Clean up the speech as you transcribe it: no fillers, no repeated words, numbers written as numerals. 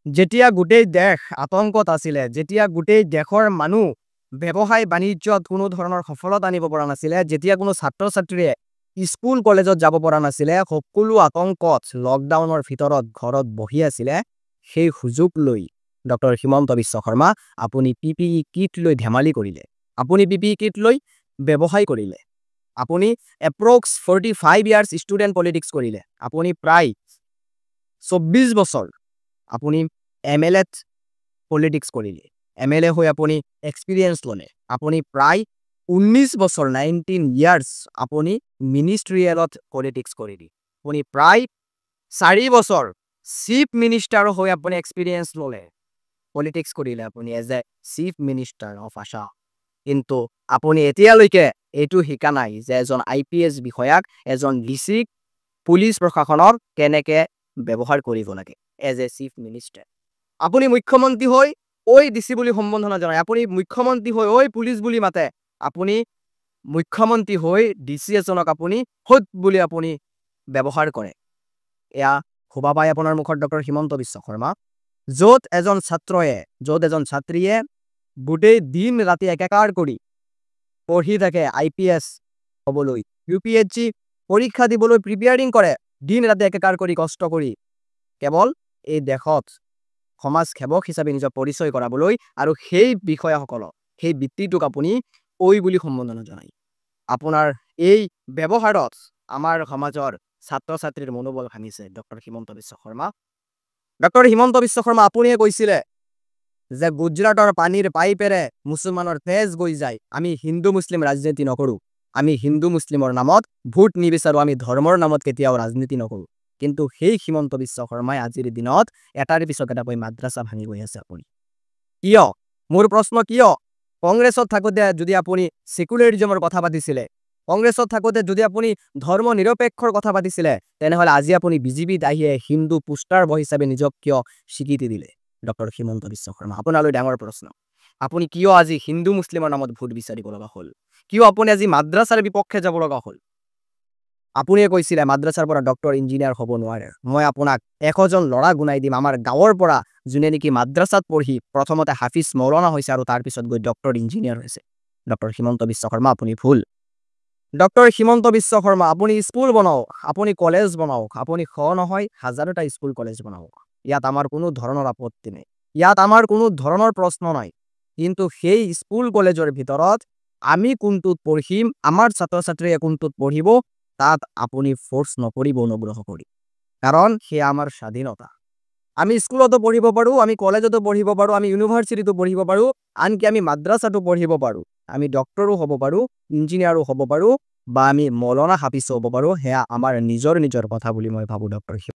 যেতিয়া গোটেই দেশ আতংকত আছিলে, যেতিয়া গোটেই দেশৰ মানুহ ব্যৱসায় বাণিজ্যত কোনো ধৰণৰ সফলতা আনিব পৰা নাছিলে, যেতিয়া কোনো ছাত্ৰ-ছাত্ৰীয়ে স্কুল কলেজত যাব পৰা নাছিলে, সকলো আতংকত লকডাউনৰ ভিতৰত ঘৰত বহি আছিলে, সেই সুযোগ লৈ ডক্টৰ হিমন্ত বিশ্ব শৰ্মা আপুনি PPE কিট লৈ ধেমালি কৰিলে। আপুনি PPE কিট লৈ ব্যৱসায় কৰিলে। আপুনি এপ্ৰক্স 45 ইয়াৰ্ছ ষ্টুডেণ্ট পলিটিক্স কৰিলে। আপুনি প্ৰায় 24 বছৰ আপুনি MLAত পলিটিক্স কৰিলে। MLA হৈ আপুনি এক্সপিৰিয়েঞ্চ ল'লে। আপুনি প্ৰায় 19 বছৰ 19 ইয়াৰ্ছ আপুনি মিনিষ্ট্ৰিয়েলত পলিটিক্স কৰিলে। আপুনি প্ৰায় 4 বছৰ চিফ মিনিষ্টাৰ হৈ আপুনি এক্সপিৰিয়েঞ্চ ল'লে। পলিটিক্স কৰিলে আপুনি as a chief minister of Assam. কিন্তু আপুনি এতিয়ালৈকে এইটো শিকা নাই যে এজন IPS বিষয়াক, এজন ডিচিক পুলিচ প্ৰশাসনৰ কেনেকে ব্যৱহাৰ কৰিব লাগে এজ এ চিফ মিনিষ্টাৰ। আপুনি মুখ্যমন্ত্ৰী হৈ ঐ ডিচি বুলি সম্বোধনা জনায়। আপুনি মুখ্যমন্ত্ৰী হৈ ঐ পুলিচ বুলি মাতে। আপুনি মুখ্যমন্ত্ৰী হৈ ডিচি এজনক আপুনি হুত বুলি আপুনি ব্যৱহাৰ কৰে। এয়া শোভা পায় আপোনাৰ মুখত ডক্টৰ হিমন্ত বিশ্ব শৰ্মা। য'ত এজন ছাত্ৰীয়ে গোটেই দিন ৰাতি একাকাৰ কৰি পঢ়ি থাকে IPS হ'বলৈ, UPSC পৰীক্ষা দিবলৈ প্ৰিপেয়াৰিং কৰে, দিন ৰাতি একাকাৰ কৰি কষ্ট কৰি, কেৱল এই দেশত সমাজ সেৱক হিচাপে নিজৰ পৰিচয় কৰাবলৈ, আৰু সেই বিষয়াসকলক, সেই বৃত্তিটোক আপুনি ঐ বুলি সম্বোধনা জনায়। আপোনাৰ এই ব্যৱহাৰত আমাৰ সমাজৰ ছাত্ৰ-ছাত্ৰীৰ মনোবল ভাঙিছে ডক্টৰ হিমন্ত বিশ্ব শৰ্মা। ডক্টৰ হিমন্ত বিশ্ব শৰ্মা আপুনিয়ে কৈছিলে যে গুজৰাটৰ পানীৰ পাইপেৰে মুছলমানৰ তেজ গৈ যায়। আমি হিন্দু মুছলিম ৰাজনীতি নকৰোঁ। আমি হিন্দু মুছলিমৰ নামত ভোট নিবিচাৰোঁ। আমি ধৰ্মৰ নামত কেতিয়াও ৰাজনীতি নকৰোঁ। কিন্তু সেই হিমন্ত বিশ্ব শৰ্মাই আজিৰ দিনত এটাৰ পিছত এটাকৈ মাদ্ৰাছা ভাঙি গৈ আছে। আপুনি কিয়? মোৰ প্ৰশ্ন কিয়? কংগ্ৰেছত থাকোঁতে যদি আপুনি সেকুলাৰিজমৰ কথা পাতিছিলে, কংগ্ৰেছত থাকোঁতে যদি আপুনি ধৰ্ম নিৰপেক্ষৰ কথা পাতিছিলে, তেনেহ'লে আজি আপুনি BJPত আহিয়ে হিন্দু পোষ্টাৰ বয় হিচাপে নিজক কিয় স্বীকৃতি দিলে? ডক্টৰ হিমন্ত বিশ্ব শৰ্মা, আপোনালৈ ডাঙৰ প্ৰশ্ন। আপুনি কিয় আজি হিন্দু মুছলিমৰ নামত ভোট বিচাৰিব লগা হ'ল? কিয় আপুনি আজি মাদ্ৰাছাৰ বিপক্ষে যাব লগা হ'ল? আপুনিয়ে কৈছিলে মাদ্ৰাছাৰ পৰা ডক্টৰ ইঞ্জিনিয়াৰ হ'ব নোৱাৰে। মই আপোনাক 100জন ল'ৰা গুনাই দিম আমাৰ গাঁৱৰ পৰা, যোনে নেকি মাদ্ৰাছাত পঢ়ি প্ৰথমতে হাফিজ মৌলানা হৈছে আৰু তাৰপিছত গৈ ডক্টৰ ইঞ্জিনিয়াৰ হৈছে। ডক্টৰ হিমন্ত বিশ্ব শৰ্মা আপুনি ভুল। ডক্টৰ হিমন্ত বিশ্ব শৰ্মা আপুনি স্কুল বনাওক, আপুনি কলেজ বনাওক, আপুনি নহয় হাজাৰটা স্কুল কলেজ বনাওক। ইয়াত আমাৰ কোনো ধৰণৰ আপত্তি নাই। ইয়াত আমাৰ কোনো ধৰণৰ প্ৰশ্ন নাই। কিন্তু সেই স্কুল কলেজৰ ভিতৰত আমি কোনটোত পঢ়িম, আমাৰ ছাত্ৰ-ছাত্ৰীয়ে কোনটোত পঢ়িব, তাত আপুনি ফ'ৰ্চ নকৰিব অনুগ্ৰহ কৰি। কাৰণ সেয়া আমাৰ স্বাধীনতা। আমি স্কুলতো পঢ়িব পাৰোঁ, আমি কলেজতো পঢ়িব পাৰোঁ, আমি ইউনিভাৰ্চিটিতো পঢ়িব পাৰোঁ, আনকি আমি মাদ্ৰাছাতো পঢ়িব পাৰোঁ। আমি ডক্টৰো হ'ব পাৰোঁ, ইঞ্জিনিয়াৰো হ'ব পাৰোঁ, বা আমি মৌলানা হাফিজো হ'ব পাৰোঁ। সেয়া আমাৰ নিজৰ কথা বুলি মই ভাবোঁ ডক্টৰ